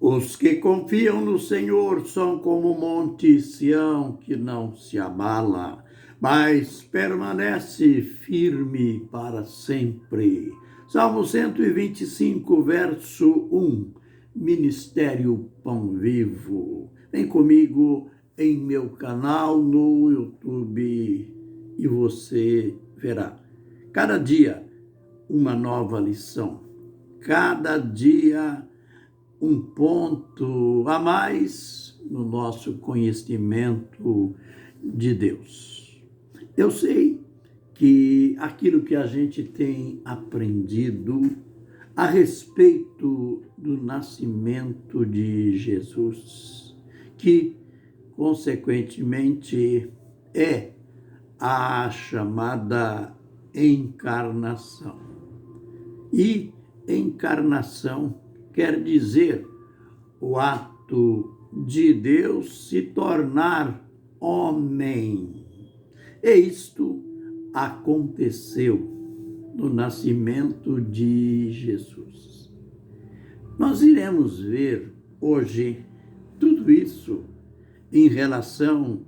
Os que confiam no Senhor são como o monte Sião, que não se abala, mas permanece firme para sempre. Salmo 125, verso 1. Ministério Pão Vivo. Vem comigo em meu canal no YouTube e você verá. Cada dia uma nova lição. Cada dia um ponto a mais no nosso conhecimento de Deus. Eu sei que aquilo que a gente tem aprendido a respeito do nascimento de Jesus, que, consequentemente, é a chamada encarnação. E encarnação quer dizer o ato de Deus se tornar homem. E isto aconteceu no nascimento de Jesus. Nós iremos ver hoje tudo isso em relação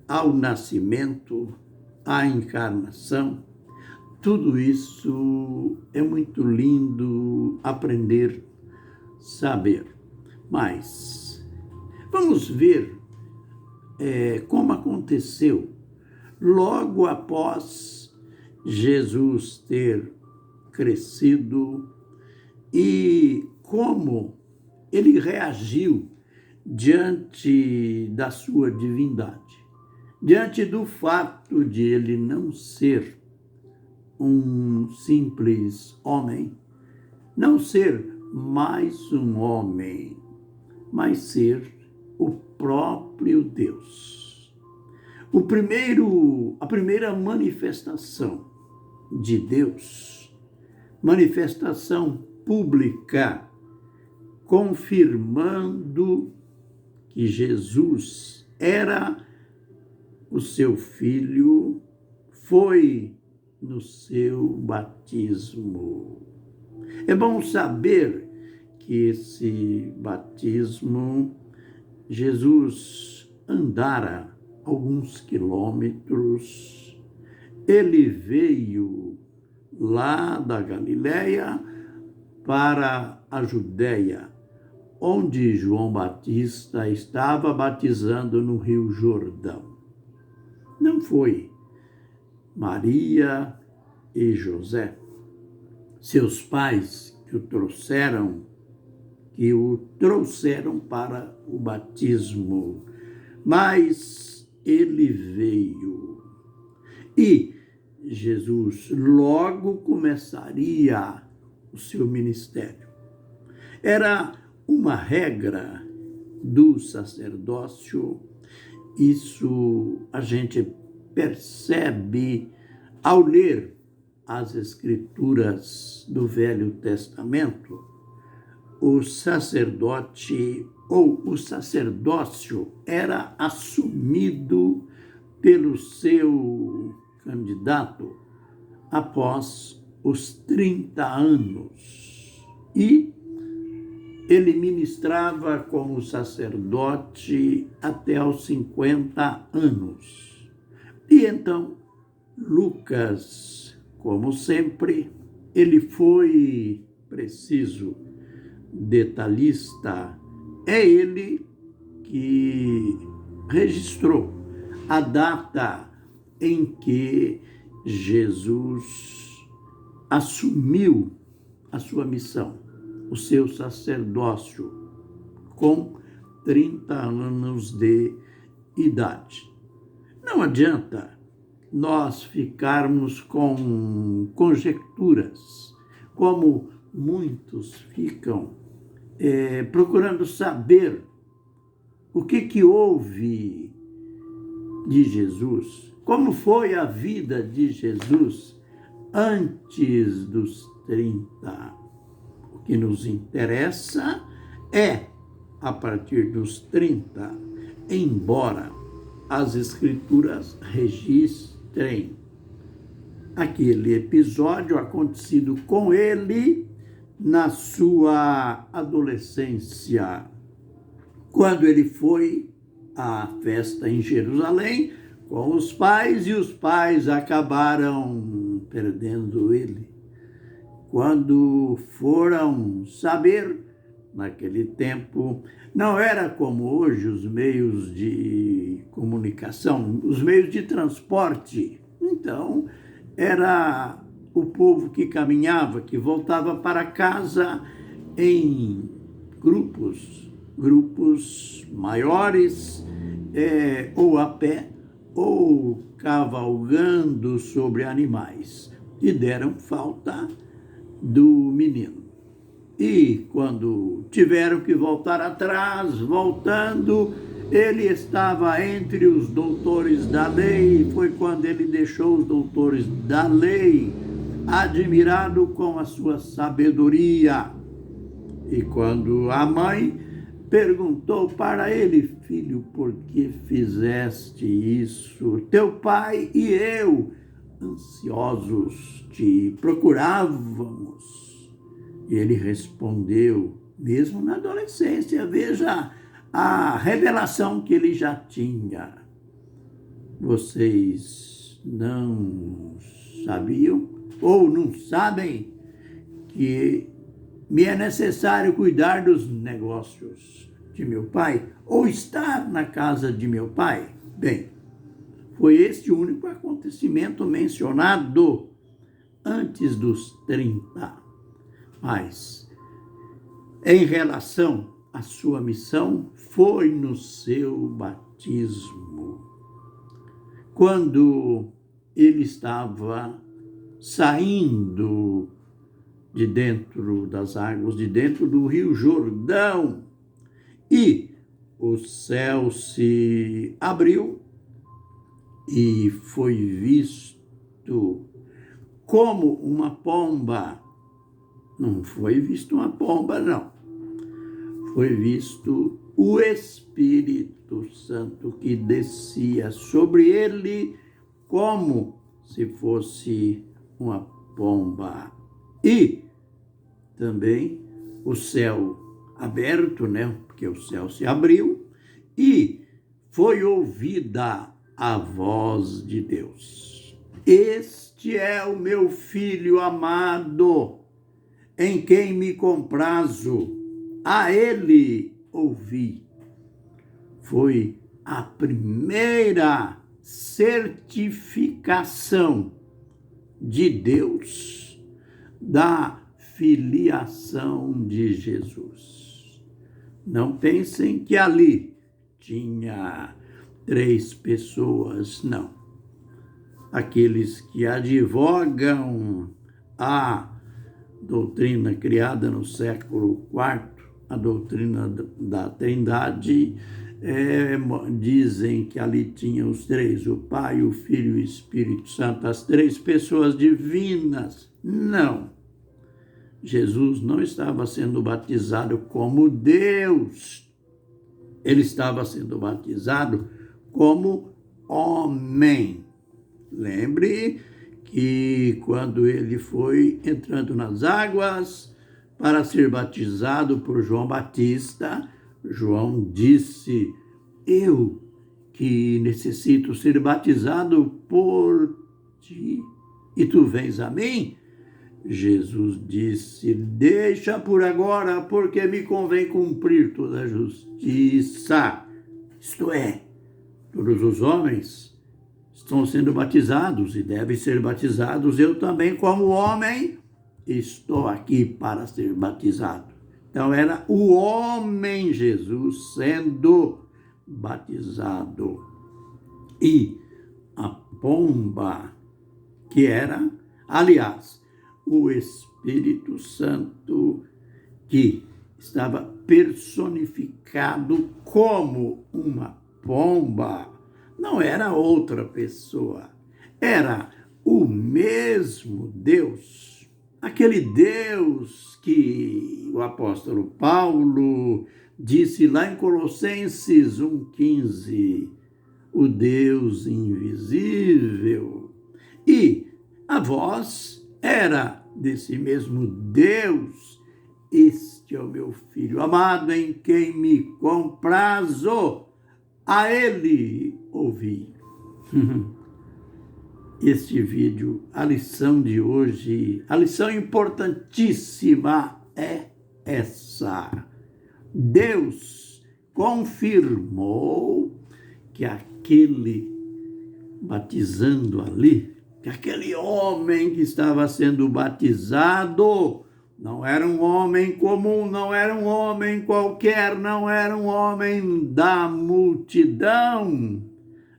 ao nascimento, à encarnação. Tudo isso é muito lindo aprender, saber. Mas vamos ver como aconteceu logo após Jesus ter crescido e como ele reagiu diante da sua divindade, diante do fato de ele não ser um simples homem, não ser mais um homem, mas ser o próprio Deus. A primeira manifestação de Deus, manifestação pública, confirmando que Jesus era o seu filho, foi no seu batismo. É bom saber que esse batismo, Jesus andara alguns quilômetros, ele veio lá da Galileia para a Judéia, onde João Batista estava batizando no Rio Jordão. Não foi Maria e José, seus pais, que o trouxeram para o batismo, mas ele veio. E Jesus logo começaria o seu ministério. Era uma regra do sacerdócio, isso a gente percebe ao ler as Escrituras do Velho Testamento. O sacerdote ou o sacerdócio era assumido pelo seu candidato após os 30 anos. E ele ministrava como sacerdote até aos 50 anos. E então, Lucas, como sempre, ele foi preciso, detalhista. É ele que registrou a data em que Jesus assumiu a sua missão, o seu sacerdócio, com 30 anos de idade. Não adianta nós ficarmos com conjecturas, como muitos ficam procurando saber o que houve de Jesus, como foi a vida de Jesus antes dos 30. O que nos interessa é a partir dos 30, embora as Escrituras registrem aquele episódio acontecido com ele na sua adolescência, quando ele foi à festa em Jerusalém com os pais, e os pais acabaram perdendo ele. Quando foram saber, naquele tempo, não era como hoje os meios de comunicação, os meios de transporte. Então, era o povo que caminhava, que voltava para casa em grupos maiores, ou a pé, ou cavalgando sobre animais, e deram falta do menino. E quando tiveram que voltar atrás, voltando, ele estava entre os doutores da lei, e foi quando ele deixou os doutores da lei, admirado com a sua sabedoria. E quando a mãe perguntou para ele: filho, por que fizeste isso? Teu pai e eu, ansiosos, te procurávamos. E ele respondeu, mesmo na adolescência, veja a revelação que ele já tinha. Vocês não sabiam ou não sabem que me é necessário cuidar dos negócios de meu pai ou estar na casa de meu pai? Bem, foi este o único acontecimento mencionado antes dos 30. Mas, em relação à sua missão, foi no seu batismo. Quando ele estava saindo de dentro das águas, de dentro do Rio Jordão, e o céu se abriu e foi visto como uma pomba. Não foi visto uma pomba, não. Foi visto o Espírito Santo que descia sobre ele como se fosse uma pomba. E também o céu aberto, né? Porque o céu se abriu e foi ouvida a voz de Deus. Este é o meu filho amado, em quem me comprazo, a ele ouvi. Foi a primeira certificação de Deus da filiação de Jesus. Não pensem que ali tinha 3 pessoas, não. Aqueles que advogam a doutrina criada no século IV, a doutrina da Trindade, dizem que ali tinham os 3, o Pai, o Filho e o Espírito Santo, as 3 pessoas divinas. Não. Jesus não estava sendo batizado como Deus. Ele estava sendo batizado como homem. Lembre que quando ele foi entrando nas águas para ser batizado por João Batista, João disse: eu que necessito ser batizado por ti, e tu vens a mim? Jesus disse: deixa por agora, porque me convém cumprir toda a justiça. Isto é, todos os homens estão sendo batizados e devem ser batizados. Eu também, como homem, estou aqui para ser batizado. Então, era o homem Jesus sendo batizado. E a pomba, que era, aliás, o Espírito Santo, que estava personificado como uma pomba, não era outra pessoa, era o mesmo Deus, aquele Deus que o apóstolo Paulo disse lá em Colossenses 1,15, o Deus invisível. E a voz era desse mesmo Deus este é o meu filho amado em quem me comprazo, a ele ouvi. Este vídeo, a lição de hoje, a lição importantíssima é essa. Deus confirmou que aquele batizando ali, que aquele homem que estava sendo batizado não era um homem comum, não era um homem qualquer, não era um homem da multidão,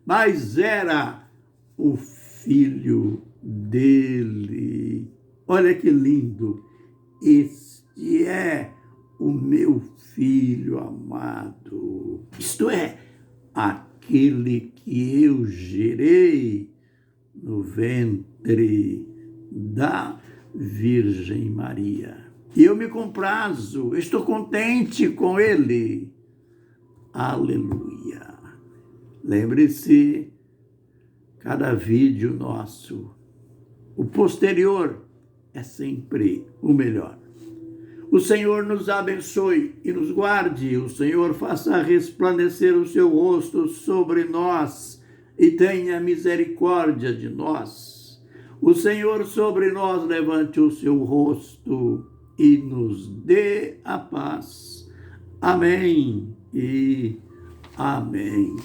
mas era o filho dele. Olha que lindo! Este é o meu filho amado. Isto é, aquele que eu gerei no ventre da Virgem Maria. E eu me comprazo, estou contente com ele. Aleluia. Lembre-se, cada vídeo nosso, o posterior é sempre o melhor. O Senhor nos abençoe e nos guarde. O Senhor faça resplandecer o seu rosto sobre nós e tenha misericórdia de nós. O Senhor sobre nós levante o seu rosto e nos dê a paz. Amém e amém.